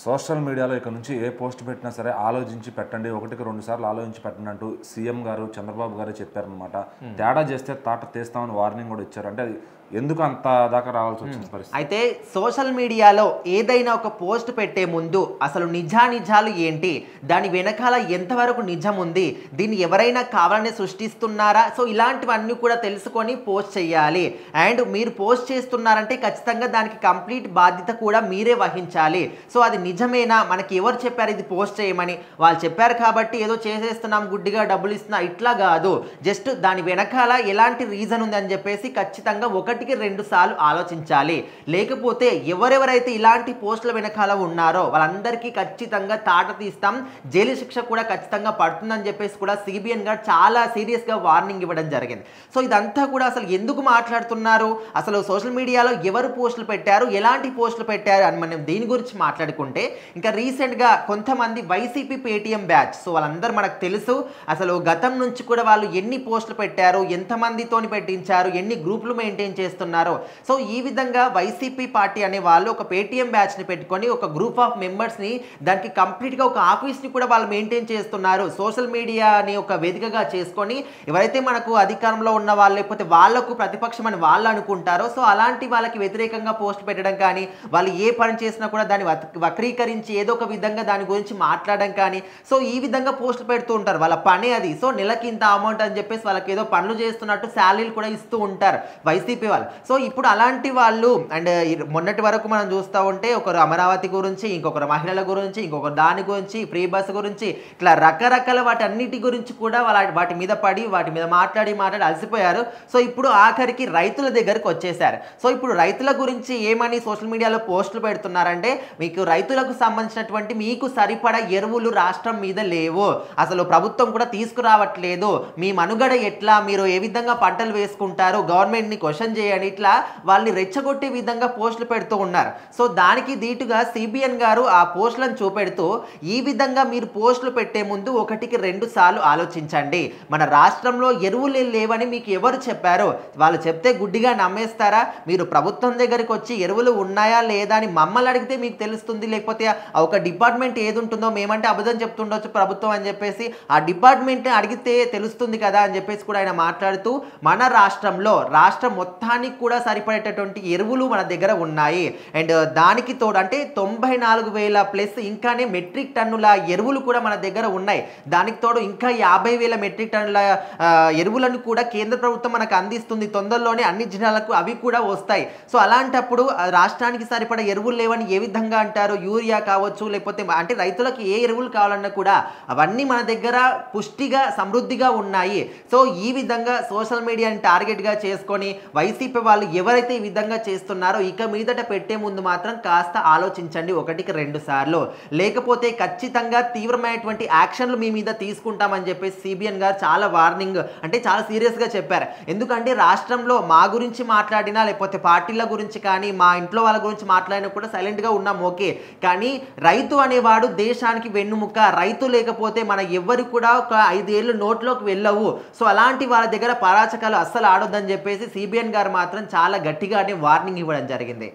Social మీడియాలో ఇక నుంచి ఏ పోస్ట్ పెట్టినా సరే ఆలోచించి పెట్టండి, ఒకటికి 2 సార్లు ఆలోచించి పెట్టండి అంటూ సీఎం గారు చంద్రబాబు గారు చెప్పారనమాట. తేడా చేస్తే తాట తీస్తామని వార్నింగ్ కూడా ఇచ్చారు. అంటే అది ఎందుకు అంత దాకా రావాల్సి వచ్చిన పరిస్థితి? అయితే సోషల్ మీడియాలో ఏదైనా ఒక పోస్ట్ పెట్టే ముందు అసలు నిజానిజాలు ఏంటి, దాని వెనకాల ఎంతవరకు నిజం ఉంది, దీన్ని ఎవరైనా కావాలని సృష్టిస్తున్నారా, సో ఇలాంటివన్నీ కూడా తెలుసుకొని పోస్ట్ చేయాలి. అండ్ మీరు పోస్ట్ చేస్తున్నారంటే ఖచ్చితంగా దానికి కంప్లీట్ బాధ్యత కూడా మీరే వహించాలి. సో అది నిజమేనా, మనకి ఎవరు చెప్పారు ఇది పోస్ట్ చేయమని, వాళ్ళు చెప్పారు కాబట్టి ఏదో చేసేస్తున్నాం గుడ్డిగా డబ్బులు ఇస్తున్నా ఇట్లా కాదు. జస్ట్ దాని వెనకాల ఎలాంటి రీజన్ ఉంది అని చెప్పేసి ఖచ్చితంగా 1-2 సార్లు ఆలోచించాలి. లేకపోతే ఎవరెవరైతే ఇలాంటి పోస్టుల వెనకాల ఉన్నారో వాళ్ళందరికీ ఖచ్చితంగా తాట తీస్తాం, జైలు శిక్ష కూడా ఖచ్చితంగా పడుతుందని చెప్పేసి కూడా సిబిఎన్ గారు చాలా సీరియస్గా వార్నింగ్ ఇవ్వడం జరిగింది. సో ఇదంతా కూడా అసలు ఎందుకు మాట్లాడుతున్నారు, అసలు సోషల్ మీడియాలో ఎవరు పోస్టులు పెట్టారు, ఎలాంటి పోస్టులు పెట్టారు అని మనం దీని గురించి మాట్లాడుకుంటే, ఇంకా రీసెంట్గా కొంతమంది వైసీపీ పేటీఎం బ్యాచ్, సో వాళ్ళందరూ మనకు తెలుసు అసలు గతం నుంచి కూడా వాళ్ళు ఎన్ని పోస్టులు పెట్టారు, ఎంతమందితోని పెట్టించారు, ఎన్ని గ్రూపులు మెయింటైన్ చేస్తున్నారు. సో ఈ విధంగా వైసీపీ పార్టీ అనే వాళ్ళు ఒక పేటీఎం బ్యాచ్ని పెట్టుకొని ఒక గ్రూప్ ఆఫ్ మెంబర్స్ని దానికి కంప్లీట్గా ఒక ఆఫీస్ని కూడా వాళ్ళు మెయింటైన్ చేస్తున్నారు. సోషల్ మీడియాని ఒక వేదికగా చేసుకొని ఎవరైతే మనకు అధికారంలో ఉన్న వాళ్ళు లేకపోతే వాళ్లకు ప్రతిపక్షం అని వాళ్ళు అనుకుంటారో, సో అలాంటి వాళ్ళకి వ్యతిరేకంగా పోస్ట్ పెట్టడం కానీ, వాళ్ళు ఏ పని చేసినా కూడా దాన్ని వక్రీకరించి ఏదో ఒక విధంగా దాని గురించి మాట్లాడడం కానీ, సో ఈ విధంగా పోస్టులు పెడుతూ ఉంటారు. వాళ్ళ పని అది. సో నెలకి ఇంత అమౌంట్ అని చెప్పేసి వాళ్ళకి ఏదో పనులు చేస్తున్నట్టు శాలరీలు కూడా ఇస్తూ ఉంటారు వైసీపీ వాళ్ళు. సో ఇప్పుడు అలాంటి వాళ్ళు అండ్ మొన్నటి వరకు మనం చూస్తూ ఉంటే ఒకరు అమరావతి గురించి, ఇంకొకరు మహిళల గురించి, ఇంకొకరు దాని గురించి, ఫ్రీ బస్ గురించి, ఇట్లా రకరకాల వాటి అన్నిటి గురించి కూడా వాటి మీద పడి వాటి మీద మాట్లాడి అలసిపోయారు. సో ఇప్పుడు ఆఖరికి రైతుల దగ్గరకు వచ్చేసారు. సో ఇప్పుడు రైతుల గురించి ఏమని సోషల్ మీడియాలో పోస్టులు పెడుతున్నారంటే, మీకు రైతులకు సంబంధించినటువంటి మీకు సరిపడా ఎరువులు రాష్ట్రం మీద లేవు, అసలు ప్రభుత్వం కూడా తీసుకురావట్లేదు, మీ మనుగడ ఎట్లా, మీరు ఏ విధంగా పంటలు వేసుకుంటారు, గవర్నమెంట్ని క్వశ్చన్ చేయండి, ఇట్లా వాళ్ళని రెచ్చగొట్టే విధంగా పోస్టులు పెడుతూ ఉన్నారు. సో దానికి దీటుగా సిబిఎన్ గారు ఆ పోస్టులను చూపెడుతూ, ఈ విధంగా మీరు పోస్టులు పెట్టే ముందు 1-2 సార్లు ఆలోచించండి. మన రాష్ట్రంలో ఎరువులు లేవని మీకు ఎవరు చెప్పారు, వాళ్ళు చెప్తే గుడ్డిగా నమ్మేస్తారా? మీరు ప్రభుత్వం దగ్గరికి వచ్చి ఎరువులు ఉన్నాయా లేదా అని మమ్మల్ని అడిగితే మీకు తెలుస్తుంది, లేకపోతే ఒక డిపార్ట్మెంట్ ఏది ఉంటుందో మేమంటే అబద్ధం చెప్తుండొచ్చు ప్రభుత్వం అని చెప్పేసి ఆ డిపార్ట్మెంట్ అడిగితే తెలుస్తుంది కదా అని చెప్పేసి కూడా ఆయన మాట్లాడుతూ, మన రాష్ట్రంలో రాష్ట్రం మొత్తానికి కూడా సరిపడేటటువంటి ఎరువులు మన దగ్గర ఉన్నాయి. అండ్ దానికి తోడు అంటే 94,000 ప్లస్ ఇంకానే మెట్రిక్ టన్నుల ఎరువులు కూడా మన దగ్గర ఉన్నాయి. దానికి తోడు ఇంకా 50,000 మెట్రిక్ టన్నుల ఎరువులను కూడా కేంద్ర ప్రభుత్వం మనకు అందిస్తుంది. తొందరలోనే అన్ని జిల్లాలకు అవి కూడా వస్తాయి. సో అలాంటప్పుడు రాష్ట్రానికి సరిపడా ఎరువులు లేవని ఏ విధంగా అంటారు? యూరియా కావచ్చు, లేకపోతే అంటే రైతులకు ఏ ఎరువులు కావాలన్నా కూడా అవన్నీ మన దగ్గర పుష్టిగా సమృద్ధిగా ఉన్నాయి. సో ఈ విధంగా సోషల్ మీడియాని టార్గెట్గా చేసుకొని వైసీపీ వాళ్ళు ఎవరైతే ఈ విధంగా చేస్తున్నారో ఇక మీదట పెట్టే ముందు మాత్రం కాస్త ఆలోచించండి 1-2 సార్లు, లేకపోతే ఖచ్చితంగా తీవ్రమైనటువంటి యాక్షన్లు మీ మీద తీసుకుంటామని చెప్పేసి సిబిఎన్ గారు చాలా వార్నింగ్ అంటే చాలా సీరియస్గా చెప్పారు. ఎందుకంటే రాష్ట్రంలో మా గురించి మాట్లాడినా లేకపోతే పార్టీల గురించి కానీ మా ఇంట్లో వాళ్ళ గురించి మాట్లాడినా కూడా సైలెంట్గా ఉన్నాం ఓకే, కానీ రైతు అనేవాడు దేశానికి వెన్నుముక్క, రైతు లేకపోతే మన ఎవ్వరు కూడా ఒక 5 ఏళ్ళు నోట్లోకి వెళ్ళవు. సో అలాంటి వాళ్ళ దగ్గర పరాచకాలు అస్సలు ఆడొద్దని చెప్పేసి సిబిఎన్ గారు మాత్రం చాలా గట్టిగానే వార్నింగ్ ఇవ్వడం జరిగింది.